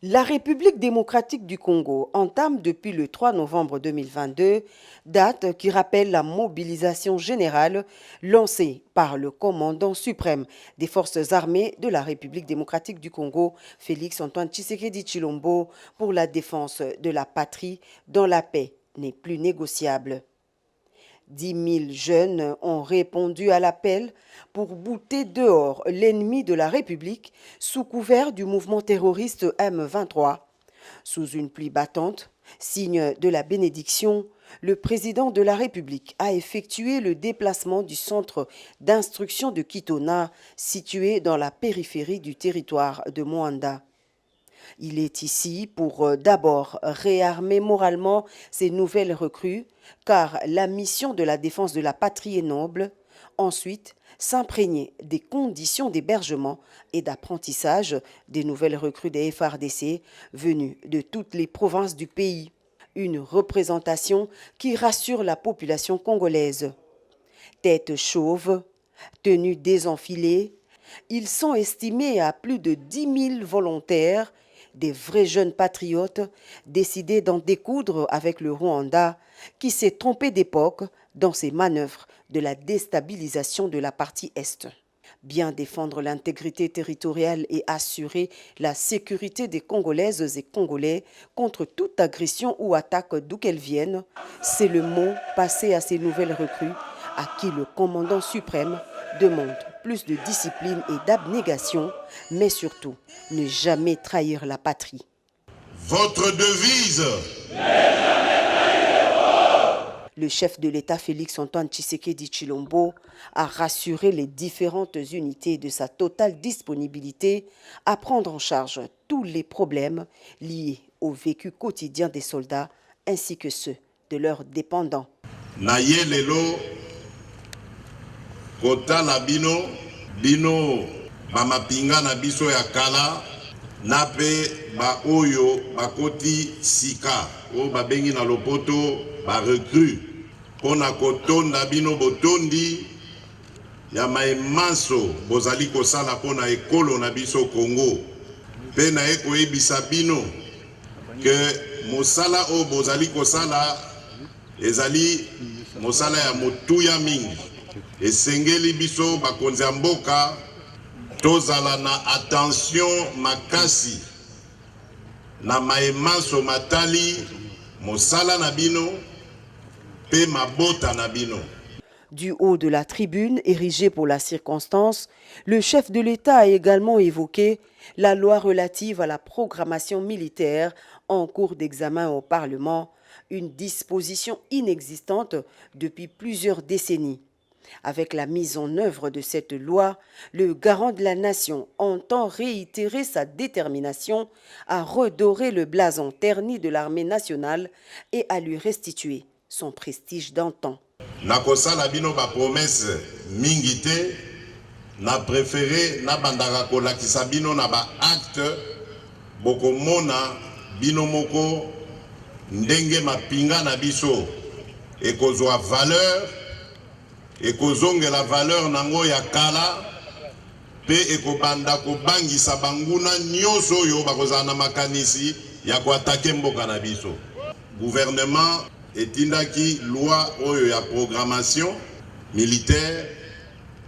La République démocratique du Congo entame depuis le 3 novembre 2022, date qui rappelle la mobilisation générale lancée par le commandant suprême des forces armées de la République démocratique du Congo, Félix Antoine Tshisekedi Tshilombo, pour la défense de la patrie dont la paix n'est plus négociable. 10 000 jeunes ont répondu à l'appel pour bouter dehors l'ennemi de la République sous couvert du mouvement terroriste M23. Sous une pluie battante, signe de la bénédiction, le président de la République a effectué le déplacement du centre d'instruction de Kitona, situé dans la périphérie du territoire de Moanda. Il est ici pour d'abord réarmer moralement ces nouvelles recrues, car la mission de la défense de la patrie est noble. Ensuite, s'imprégner des conditions d'hébergement et d'apprentissage des nouvelles recrues des FARDC venues de toutes les provinces du pays. Une représentation qui rassure la population congolaise. Tête chauve, tenue désenfilée, ils sont estimés à plus de 10 000 volontaires, des vrais jeunes patriotes décidés d'en découdre avec le Rwanda qui s'est trompé d'époque dans ses manœuvres de la déstabilisation de la partie Est. Bien défendre l'intégrité territoriale et assurer la sécurité des Congolaises et Congolais contre toute agression ou attaque d'où qu'elle vienne, c'est le mot passé à ces nouvelles recrues à qui le commandant suprême demande plus de discipline et d'abnégation, mais surtout, ne jamais trahir la patrie. Votre devise. Le chef de l'État Félix Antoine Tshisekedi Tshilombo a rassuré les différentes unités de sa totale disponibilité à prendre en charge tous les problèmes liés au vécu quotidien des soldats ainsi que ceux de leurs dépendants. Naye lelo kota la bino bamapinga na biso ya kala nape ba oyo bakoti sika o babengi na lopoto ba recrue pona kotonda bino botondi ya maemanso bozali kosala pona ekolo na biso Congo pe na ekoyebisa bino ke mosala o bozali kosala ezali mosala ya motuya mingi esengeli biso bakonzi ya mboka tozala na attention makasi na maemanso matali mosala na bino pe mabota na bino. Du haut de la tribune érigée pour la circonstance, le chef de l'État a également évoqué la loi relative à la programmation militaire en cours d'examen au Parlement, une disposition inexistante depuis plusieurs décennies. Avec la mise en œuvre de cette loi, le garant de la nation entend réitérer sa détermination à redorer le blason terni de l'armée nationale et à lui restituer son prestige d'antan. Nakosala bino ba promesse mingi te, na préféré na bandaka kolakisa bino na ba acte bokomona bino moko ndenge mapinga na biso ekozwa valeur ekozongela valeur nango ya kala pe ekobanda kobangisa banguna nyonso oyo bakozala na makanisi ya koatake mboka na biso. Gouvernement etindaki loi oyo ya programmation militaire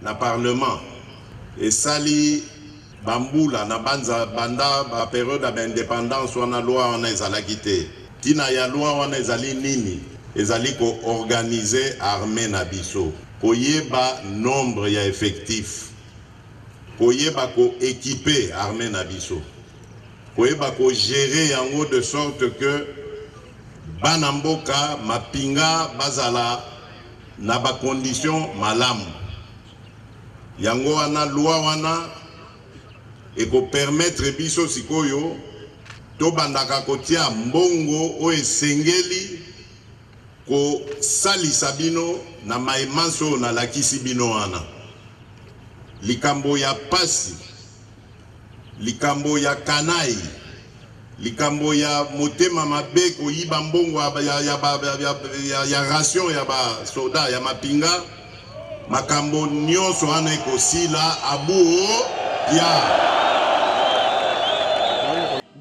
na parlement esali bambula na banda ba période d'indépendance wana loi wana ezalaki te. Tina ya loi wana ezali nini? Ezali ko organiser armée na biso, koyeba nombre ya effectif, koyeba ko équiper armée na biso, koyeba ko gérer yango de sorte que bana mboka mapinga bazala na ba condition malamu. Yango wana loi wana eko permettre biso sikoyo to bandaka kotia mbongo o esengeli ko salisa bino na maemanso na lakisi bino wana. Likambo ya pasi, likambo ya kanai, likambo ya motema mabe koyiba mbongo ya ration ya ba soda ya mapinga, makambo nyonso wana ekosila abuo ya.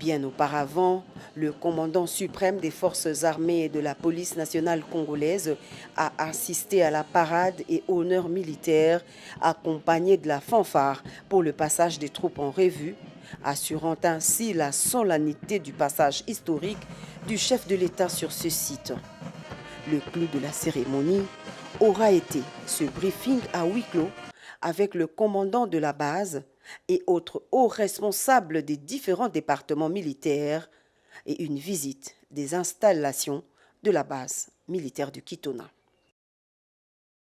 Bien auparavant, le commandant suprême des forces armées et de la police nationale congolaise a assisté à la parade et honneur militaire accompagné de la fanfare pour le passage des troupes en revue, assurant ainsi la solennité du passage historique du chef de l'État sur ce site. Le clou de la cérémonie aura été ce briefing à huis clos avec le commandant de la base et autres hauts responsables des différents départements militaires et une visite des installations de la base militaire du Kitona.